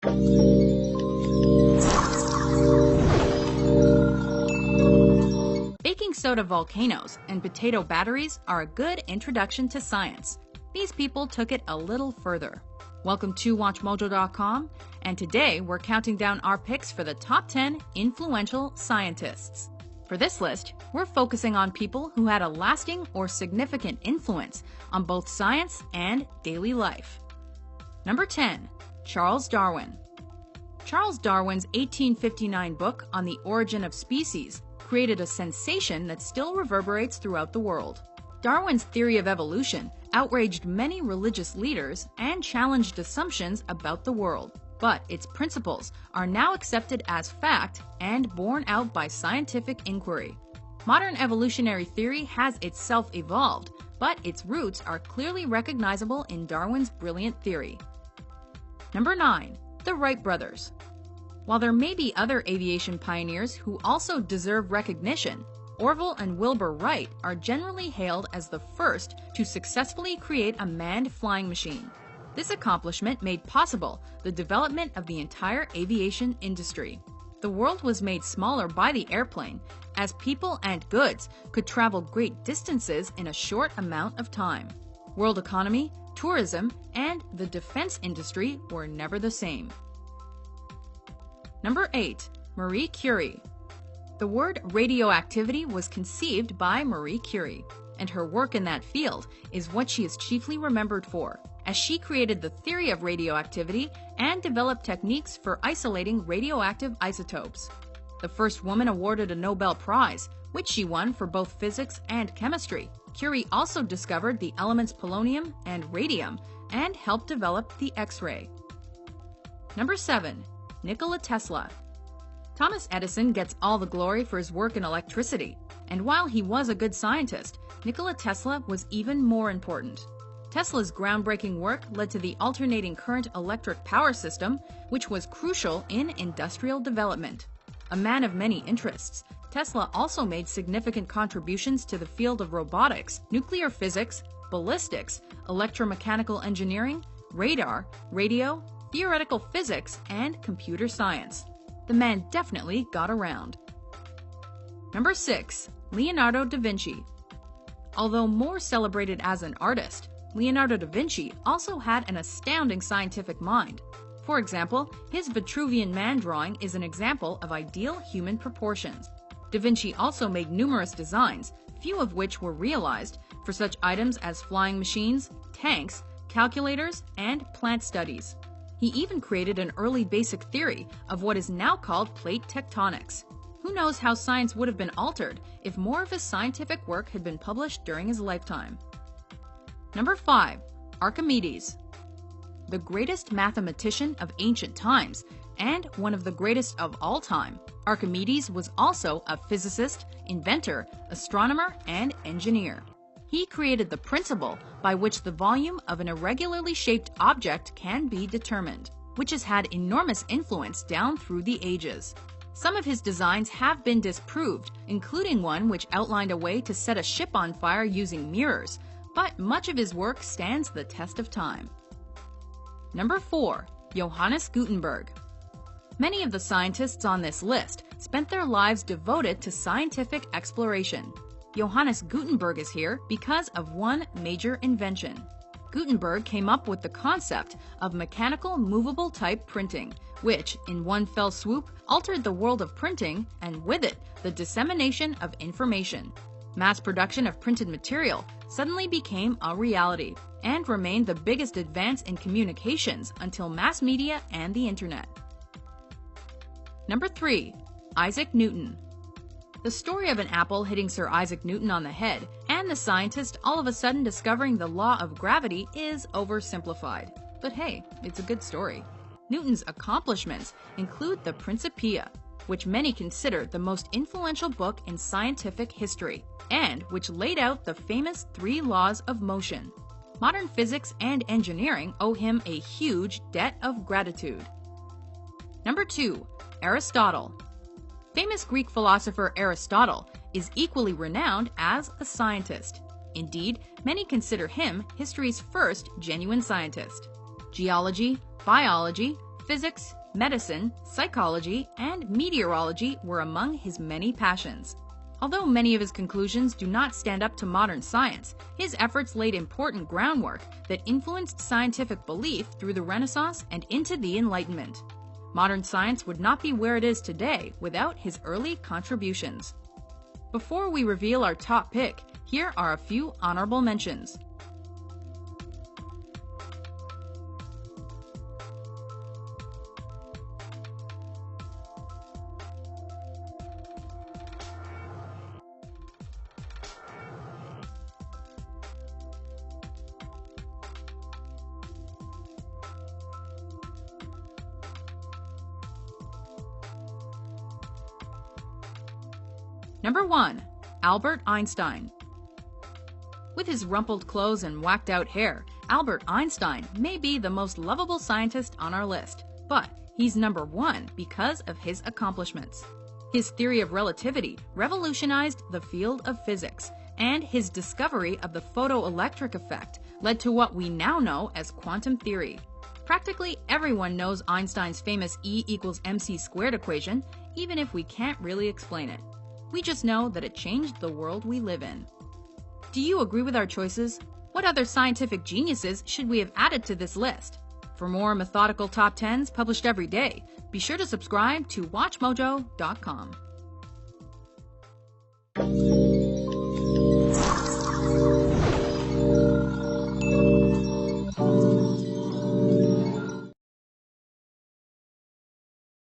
Baking soda volcanoes and potato batteries are a good introduction to science. These people took it a little further. Welcome to WatchMojo.com, and today we're counting down our picks for the top 10 influential scientists. For this list, we're focusing on people who had a lasting or significant influence on both science and daily life. Number 10. Charles Darwin. Charles Darwin's 1859 book on the origin of species created a sensation that still reverberates throughout the world. Darwin's theory of evolution outraged many religious leaders and challenged assumptions about the world, but its principles are now accepted as fact and borne out by scientific inquiry. Modern evolutionary theory has itself evolved, but its roots are clearly recognizable in Darwin's brilliant theory. Number 9. The Wright brothers. While there may be other aviation pioneers who also deserve recognition, Orville and Wilbur Wright are generally hailed as the first to successfully create a manned flying machine. This accomplishment made possible the development of the entire aviation industry. The world was made smaller by the airplane, as people and goods could travel great distances in a short amount of time. World economy, tourism, and the defense industry were never the same. Number 8. Marie Curie. The word radioactivity was conceived by Marie Curie, and her work in that field is what she is chiefly remembered for, as she created the theory of radioactivity and developed techniques for isolating radioactive isotopes. The first woman awarded a Nobel Prize, which she won for both physics and chemistry. Curie also discovered the elements polonium and radium and helped develop the X-ray. Number 7. Nikola Tesla. Thomas Edison gets all the glory for his work in electricity, and while he was a good scientist, Nikola Tesla was even more important. Tesla's groundbreaking work led to the alternating current electric power system, which was crucial in industrial development. A man of many interests, Tesla also made significant contributions to the field of robotics, nuclear physics, ballistics, electromechanical engineering, radar, radio, theoretical physics, and computer science. The man definitely got around. Number 6. Leonardo da Vinci. Although more celebrated as an artist, Leonardo da Vinci also had an astounding scientific mind. For example, his Vitruvian Man drawing is an example of ideal human proportions. Da Vinci also made numerous designs, few of which were realized, for such items as flying machines, tanks, calculators, and plant studies. He even created an early basic theory of what is now called plate tectonics. Who knows how science would have been altered if more of his scientific work had been published during his lifetime. Number 5. Archimedes. The greatest mathematician of ancient times and one of the greatest of all time, Archimedes was also a physicist, inventor, astronomer, and engineer. He created the principle by which the volume of an irregularly shaped object can be determined, which has had enormous influence down through the ages. Some of his designs have been disproved, including one which outlined a way to set a ship on fire using mirrors, but much of his work stands the test of time. Number 4. Johannes Gutenberg. Many of the scientists on this list spent their lives devoted to scientific exploration. Johannes Gutenberg is here because of one major invention. Gutenberg came up with the concept of mechanical movable type printing, which, in one fell swoop, altered the world of printing and with it, the dissemination of information. Mass production of printed material suddenly became a reality and remained the biggest advance in communications until mass media and the internet. Number 3. Isaac Newton. The story of an apple hitting Sir Isaac Newton on the head and the scientist all of a sudden discovering the law of gravity is oversimplified. But hey, it's a good story. Newton's accomplishments include the Principia, which many consider the most influential book in scientific history, and which laid out the famous 3 laws of motion. Modern physics and engineering owe him a huge debt of gratitude. Number 2. Aristotle. Famous Greek philosopher Aristotle is equally renowned as a scientist. Indeed, many consider him history's first genuine scientist. Geology, biology, Physics, medicine, psychology, and meteorology were among his many passions. Although many of his conclusions do not stand up to modern science, his efforts laid important groundwork that influenced scientific belief through the Renaissance and into the Enlightenment. Modern science would not be where it is today without his early contributions. Before we reveal our top pick, here are a few honorable mentions. Number 1. Albert Einstein. With his rumpled clothes and whacked-out hair, Albert Einstein may be the most lovable scientist on our list, but he's number 1 because of his accomplishments. His theory of relativity revolutionized the field of physics, and his discovery of the photoelectric effect led to what we now know as quantum theory. Practically everyone knows Einstein's famous E=mc² equation, even if we can't really explain it. We just know that it changed the world we live in. Do you agree with our choices? What other scientific geniuses should we have added to this list? For more methodical top 10s published every day, be sure to subscribe to WatchMojo.com.